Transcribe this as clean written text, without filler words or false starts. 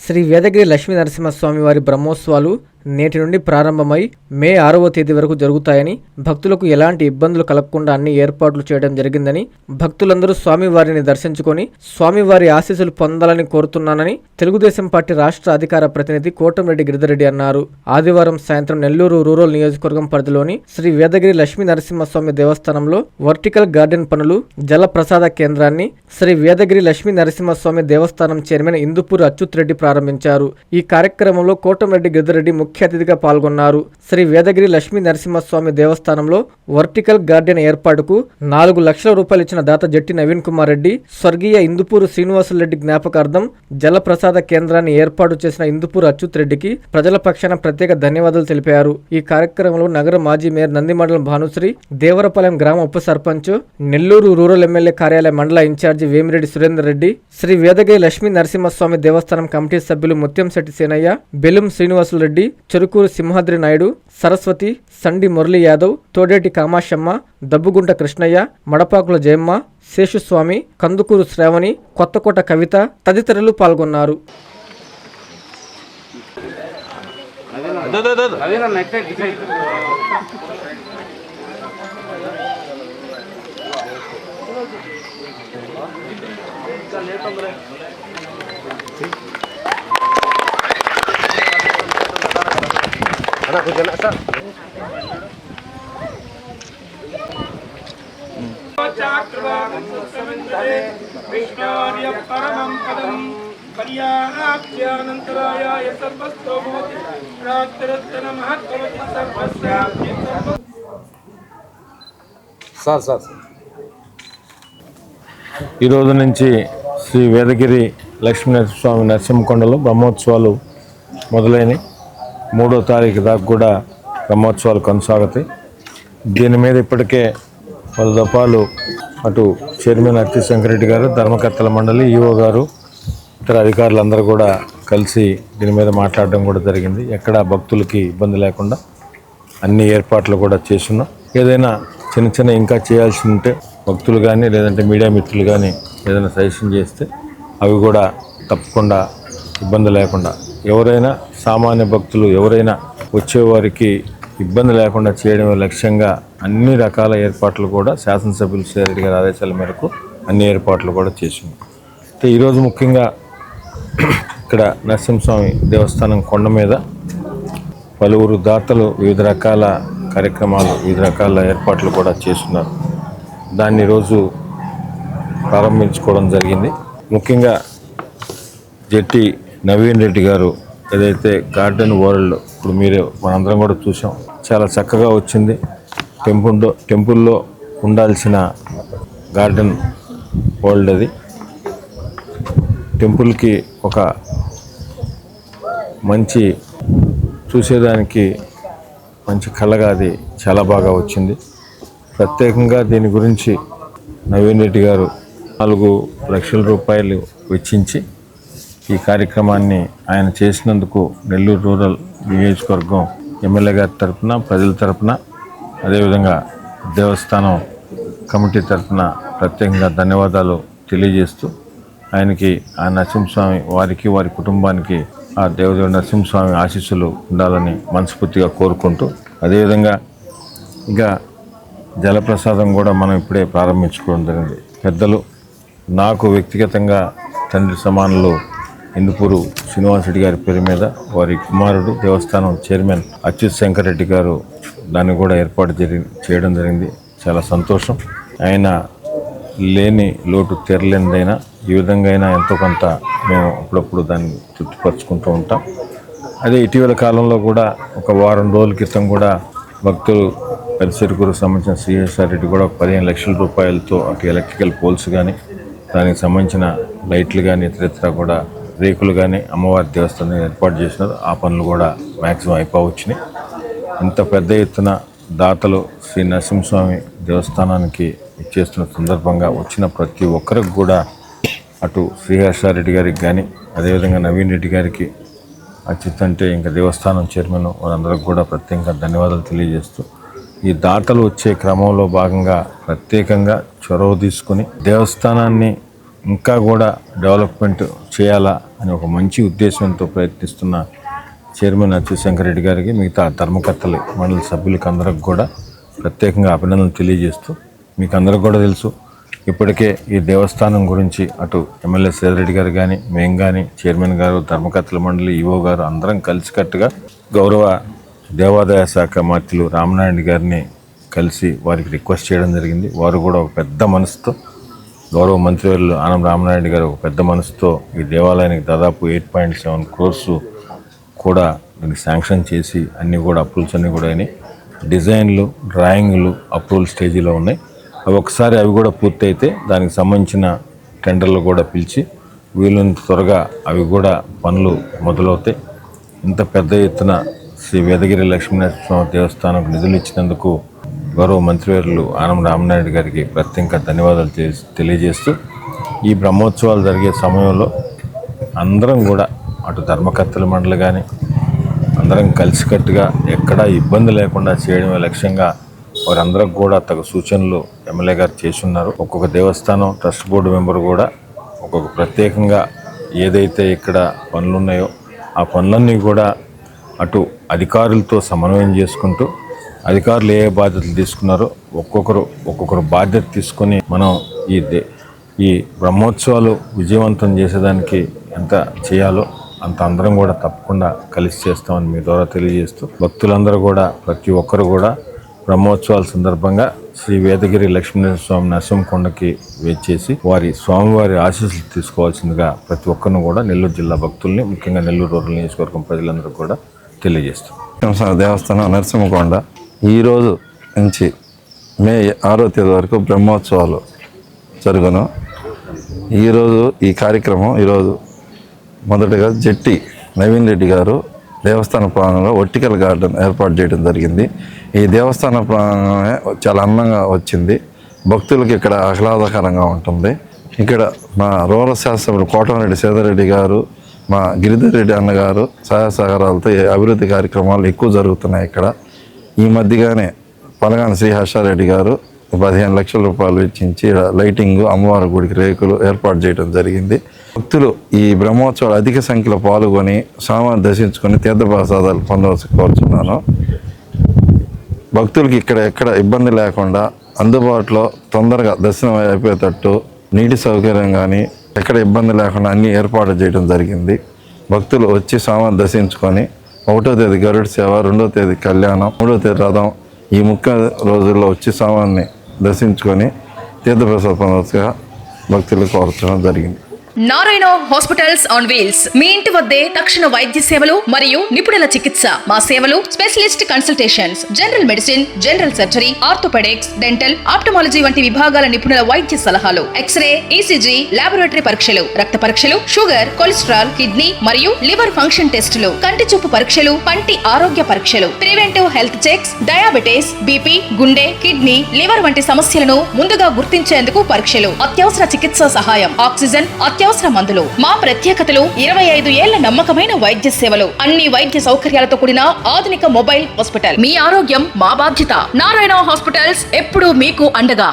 శ్రీ వేదగిరి లక్ష్మీ నరసింహస్వామి వారి బ్రహ్మోత్సవాలు నేటి నుండి ప్రారంభమై మే 6వ తేదీ వరకు జరుగుతాయని, భక్తులకు ఎలాంటి ఇబ్బందులు కలగకుండా అన్ని ఏర్పాట్లు చేయడం జరిగిందని, భక్తులందరూ స్వామివారిని దర్శించుకొని స్వామివారి ఆశీస్సులు పొందాలని కోరుతున్నానని తెలుగుదేశం పార్టీ రాష్ట్ర అధికార ప్రతినిధి కోటంరెడ్డి గిరిధర్రెడ్డి అన్నారు. ఆదివారం సాయంత్రం నెల్లూరు రూరల్ నియోజకవర్గం పరిధిలోని శ్రీ వేదగిరి లక్ష్మీ నరసింహస్వామి దేవస్థానంలో వర్టికల్ గార్డెన్ పనులు, జల ప్రసాద కేంద్రాన్ని శ్రీ వేదగిరి లక్ష్మీ నరసింహస్వామి దేవస్థానం చైర్మన్ ఇందుపూరి అచ్యుత్ రెడ్డి ప్రారంభించారు. ఈ కార్యక్రమంలో కోటంరెడ్డి గిరిధర్రెడ్డి ముఖ్య అతిథిగా పాల్గొన్నారు. శ్రీ వేదగిరి లక్ష్మీ నరసింహస్వామి దేవస్థానంలో వర్టికల్ గార్డెన్ ఏర్పాటుకు 4 లక్షల రూపాయలు ఇచ్చిన దాత జట్టి నవీన్ కుమార్ రెడ్డి, స్వర్గీయ ఇందుపూరు శ్రీనివాసులరెడ్డి జ్ఞాపకార్థం జల ప్రసాద కేంద్రాన్ని ఏర్పాటు చేసిన ఇందుపూరు అచ్యుత్ రెడ్డికి ప్రజల పక్షాన ప్రత్యేక ధన్యవాదాలు తెలిపారు. ఈ కార్యక్రమంలో నగర మాజీ మేయర్ నందిమండలం భానుశ్రీ, దేవరపాలెం గ్రామ ఉప సర్పంచ్, నెల్లూరు రూరల్ ఎమ్మెల్యే కార్యాలయ మండల ఇన్ఛార్జి వేమిరెడ్డి సురేందర్ రెడ్డి, శ్రీ వేదగిరి లక్ష్మీ నరసింహస్వామి దేవస్థానం కమిటీ సభ్యులు ముత్యంశెట్టి సేనయ్య, బెలుం శ్రీనివాసులరెడ్డి, చెరుకూరు సింహాద్రి నాయుడు, సరస్వతి, సండి మురళీ యాదవ్, తోడేటి కామాశమ్మ, దబ్బుగుంట కృష్ణయ్య, మడపాకుల జయమ్మ, శేషుస్వామి, కందుకూరు శ్రావణి, కొత్తకోట కవిత తదితరులు పాల్గొన్నారు. ఈ రోజు నుంచి శ్రీ వేదగిరి లక్ష్మీనరసింహస్వామి నరసింహకొండలో బ్రహ్మోత్సవాలు మొదలైనవి. 3వ తారీఖు దాకా కూడా బ్రహ్మోత్సవాలు కొనసాగుతాయి. దీని మీద ఇప్పటికే పలు దఫాలు అటు చైర్మన్ అచ్యుత్ శంకరెడ్డి గారు, ధర్మకర్తల మండలి, ఈఓ గారు, ఇతర అధికారులందరూ కూడా కలిసి దీని మీద మాట్లాడడం కూడా జరిగింది. ఎక్కడ భక్తులకి ఇబ్బంది లేకుండా అన్ని ఏర్పాట్లు కూడా చేస్తున్నాం. ఏదైనా చిన్న ఇంకా చేయాల్సి ఉంటే భక్తులు కానీ లేదంటే మీడియా మిత్రులు కానీ ఏదైనా సజెషన్ చేస్తే అవి కూడా తప్పకుండా ఇబ్బంది లేకుండా, ఎవరైనా సామాన్య భక్తులు ఎవరైనా వచ్చేవారికి ఇబ్బంది లేకుండా చేయడమే లక్ష్యంగా అన్ని రకాల ఏర్పాట్లు కూడా శాసనసభ్యులు శ్రీరెడ్డి గారి ఆదేశాల మేరకు అన్ని ఏర్పాట్లు కూడా చేసింది. అయితే ఈరోజు ముఖ్యంగా ఇక్కడ నరసింహస్వామి దేవస్థానం కొండ మీద పలువురు దాతలు వివిధ రకాల కార్యక్రమాలు, వివిధ రకాల ఏర్పాట్లు కూడా చేస్తున్నారు. దాన్ని ఈరోజు ప్రారంభించుకోవడం జరిగింది. ముఖ్యంగా జట్టి నవీన్ రెడ్డి గారు ఏదైతే గార్డెన్ వరల్డ్ ఇప్పుడు మీరు మనందరం కూడా చూసాం, చాలా చక్కగా వచ్చింది. టెంపుల్లో ఉండాల్సిన గార్డెన్ వరల్డ్ అది. టెంపుల్కి ఒక మంచి చూసేదానికి మంచి కళగా అది చాలా బాగా వచ్చింది. ప్రత్యేకంగా దీని గురించి నవీన్ రెడ్డి గారు 4 లక్షల రూపాయలు వెచ్చించి ఈ కార్యక్రమాన్ని ఆయన చేసినందుకు నెల్లూరు రూరల్ నియోజకవర్గం ఎమ్మెల్యే గారి తరఫున, ప్రజల తరఫున, అదేవిధంగా దేవస్థానం కమిటీ తరఫున ప్రత్యేకంగా ధన్యవాదాలు తెలియజేస్తూ ఆయనకి ఆ నరసింహస్వామి వారికి వారి కుటుంబానికి ఆ దేవదేవుడు నరసింహస్వామి ఆశీస్సులు ఉండాలని మనస్ఫూర్తిగా కోరుకుంటూ, అదేవిధంగా ఇంకా జలప్రసాదం కూడా మనం ఇప్పుడే ప్రారంభించుకోవడం జరిగింది. పెద్దలు నాకు వ్యక్తిగతంగా తండ్రి సమానులు ఇందుపూరు శ్రీనివాసరెడ్డి గారి పేరు మీద వారి కుమారుడు దేవస్థానం చైర్మన్ అచ్యుత్ శంకరెడ్డి గారు దాన్ని కూడా ఏర్పాటు చేయడం జరిగింది. చాలా సంతోషం. ఆయన లేని లోటు తెరలేనిదైనా ఈ విధంగా అయినా ఎంతో కొంత మేము అప్పుడప్పుడు దాన్ని తృప్తిపరుచుకుంటూ ఉంటాం. అదే ఇటీవల కాలంలో కూడా ఒక వారం రోజుల క్రితం కూడా భక్తులు పెద్దచెరుకూరుకు సంబంధించిన శ్రీహర్ష రెడ్డి కూడా 15 లక్షల రూపాయలతో అటు ఎలక్ట్రికల్ పోల్స్ కానీ, దానికి సంబంధించిన లైట్లు కానీ, ఇతరత్ర కూడా రేకులు కానీ అమ్మవారి దేవస్థానం ఏర్పాటు చేసినారు. ఆ పనులు కూడా మ్యాక్సిమం అయిపోవచ్చినాయి. ఇంత పెద్ద ఎత్తున దాతలు శ్రీ నరసింహస్వామి దేవస్థానానికి ఇచ్చేస్తున్న సందర్భంగా వచ్చిన ప్రతి ఒక్కరికి కూడా అటు శ్రీహర్షారెడ్డి గారికి కానీ, అదేవిధంగా నవీన్ రెడ్డి గారికి, అచ్యుత్ అంటే ఇంకా దేవస్థానం చైర్మన్ వారందరికి కూడా ప్రత్యేకంగా ధన్యవాదాలు తెలియజేస్తూ, ఈ దాతలు వచ్చే క్రమంలో భాగంగా ప్రత్యేకంగా చొరవ తీసుకుని దేవస్థానాన్ని ఇంకా కూడా డెవలప్మెంట్ చేయాలా అని ఒక మంచి ఉద్దేశంతో ప్రయత్నిస్తున్న చైర్మన్ అచ్యుతశంకర్ రెడ్డి గారికి, మిగతా ధర్మకర్తలు, మండలి సభ్యులకి అందరికి కూడా ప్రత్యేకంగా అభినందనలు తెలియజేస్తూ, మీకు అందరికి కూడా తెలుసు ఇప్పటికే ఈ దేవస్థానం గురించి అటు ఎమ్మెల్యే శ్రీధర్ గారు కానీ, మేము కానీ, చైర్మన్ గారు, ధర్మకర్తల మండలి, ఈవో గారు అందరం కలిసికట్టుగా గౌరవ దేవాదాయ శాఖ మంత్రులు రామనారాయణ గారిని కలిసి వారికి రిక్వెస్ట్ చేయడం జరిగింది. వారు కూడా ఒక పెద్ద మనసుతో, గౌరవ మంత్రివర్యులు ఆనం రామనారాయణ గారు ఒక పెద్ద మనసుతో ఈ దేవాలయానికి దాదాపు 8.7 crores కూడా దీనికి శాంక్షన్ చేసి అన్నీ కూడా అప్రూవల్స్ అన్నీ కూడా అయినాయి. డిజైన్లు, డ్రాయింగ్లు అప్రూవల్ స్టేజీలో ఉన్నాయి. అవి కూడా పూర్తయితే దానికి సంబంధించిన టెండర్లు కూడా పిలిచి వీలున్నంత త్వరగా అవి కూడా పనులు మొదలవుతాయి. ఇంత పెద్ద ఎత్తున శ్రీ వేదగిరి లక్ష్మీనరసింహస్వామి దేవస్థానంకు నిధులు ఇచ్చినందుకు గౌరవ మంత్రివర్యులు ఆనం రామనాయుడు గారికి ప్రత్యేక ధన్యవాదాలు తెలియజేస్తూ, ఈ బ్రహ్మోత్సవాలు జరిగే సమయంలో అందరం కూడా అటు ధర్మకర్తల మండలి కానీ అందరం కలిసికట్టుగా ఎక్కడా ఇబ్బంది లేకుండా చేయడమే లక్ష్యంగా వారందరికి కూడా తగు సూచనలు ఎమ్మెల్యే గారు చేసి ఉన్నారు. ఒక్కొక్క దేవస్థానం ట్రస్ట్ బోర్డు మెంబర్ కూడా ఒక్కొక్క ప్రత్యేకంగా ఏదైతే ఇక్కడ పనులు ఉన్నాయో ఆ పనులన్నీ కూడా అటు అధికారులతో సమన్వయం చేసుకుంటూ, అధికారులు ఏ బాధ్యతలు తీసుకున్నారో ఒక్కొక్కరు బాధ్యత తీసుకొని మనం ఈ బ్రహ్మోత్సవాలు విజయవంతం చేసేదానికి ఎంత చేయాలో అంత అందరం కూడా తప్పకుండా కలిసి చేస్తామని మీ ద్వారా తెలియజేస్తూ, భక్తులందరూ కూడా ప్రతి ఒక్కరు కూడా బ్రహ్మోత్సవాల సందర్భంగా శ్రీ వేదగిరి లక్ష్మీనరసింహస్వామి నరసింహకొండకి వేచేసి స్వామివారి ఆశీస్సులు తీసుకోవాల్సిందిగా ప్రతి ఒక్కరిని కూడా నెల్లూరు జిల్లా భక్తుల్ని, ముఖ్యంగా నెల్లూరు రూరల్ నియోజకవర్గం ప్రజలందరూ కూడా తెలియజేస్తాం. దేవస్థానం నరసింహకొండ ఈరోజు నుంచి మే 6వ తేదీ వరకు బ్రహ్మోత్సవాలు జరుగును. ఈరోజు ఈ కార్యక్రమం మొదటగా జట్టి నవీన్ రెడ్డి గారు దేవస్థాన ప్రాంగణంలో వర్టికల్ గార్డెన్ ఏర్పాటు చేయడం జరిగింది. ఈ దేవస్థాన ప్రాంగణమే చాలా అందంగా వచ్చింది. భక్తులకి ఇక్కడ ఆహ్లాదకరంగా ఉంటుంది. ఇక్కడ మా రూరల్ శాస్త్రజ్ఞుడు కోటమిరెడ్డి శ్రీధర్ గారు, మా గిరిధర్ రెడ్డి అన్నగారు సహాయ సహకారాలతో అభివృద్ధి కార్యక్రమాలు ఎక్కువ జరుగుతున్నాయి. ఇక్కడ ఈ మధ్యగానే పలగాని శ్రీహర్షారెడ్డి గారు 15 లక్షల రూపాయలు వెచ్చించి లైటింగ్, అమ్మవారి గుడికి రేకులు ఏర్పాటు చేయడం జరిగింది. భక్తులు ఈ బ్రహ్మోత్సవాలు అధిక సంఖ్యలో పాల్గొని స్వామివారిని దర్శించుకొని తీర్థప్రసాదాలు పొందవలసి కోరుతున్నాను. భక్తులకి ఎక్కడ ఇబ్బంది లేకుండా అందుబాటులో తొందరగా దర్శనం అయిపోయేటట్టు నీటి సౌకర్యం కానీ ఎక్కడ ఇబ్బంది లేకుండా అన్ని ఏర్పాటు చేయడం జరిగింది. భక్తులు వచ్చి స్వామివారిని దర్శించుకొని 1వ తేదీ గరుడ సేవ, 2వ తేదీ కళ్యాణం, 3వ తేదీ రథం, ఈ ముఖ్య రోజుల్లో వచ్చి స్వామివారిని దర్శించుకొని తీర్థప్రసాద పొందవలసిగా భక్తులు కోరడం జరిగింది. నారాయణ హాస్పిటల్స్ ఆన్ వీల్స్ మీ ఇంటి వద్దే తక్షణ వైద్య సేవలు మరియు నిపుణుల చికిత్స. మా సేవలు specialist consultations, general medicine, general surgery, orthopaedics, dental, ophthalmology వంటి విభాగాల నిపుణుల వైద్య సలహాలు, ఎక్స్రే, ఈసీజీ, లాబొరేటరీ పరీక్షలు, రక్త పరీక్షలు, షుగర్, కొలెస్ట్రాల్, కిడ్నీ మరియు లివర్ ఫంక్షన్ టెస్టులు, కంటి చూపు పరీక్షలు, పంటి ఆరోగ్య పరీక్షలు, preventive health checks, diabetes, BP, గుండె, కిడ్నీ, లివర్ వంటి సమస్యలను ముందుగా గుర్తించేందుకు పరీక్షలు, అత్యవసర చికిత్సా సహాయం, ఆక్సిజన్, అత్యవసర మందులు. మా ప్రత్యేకతలు 25 ఏళ్ల నమ్మకమైన వైద్య సేవలు, అన్ని వైద్య సౌకర్యాలతో కూడిన ఆధునిక మొబైల్ హాస్పిటల్. మీ ఆరోగ్యం మా బాధ్యత. నారాయణ హాస్పిటల్స్ ఎప్పుడూ మీకు అండగా.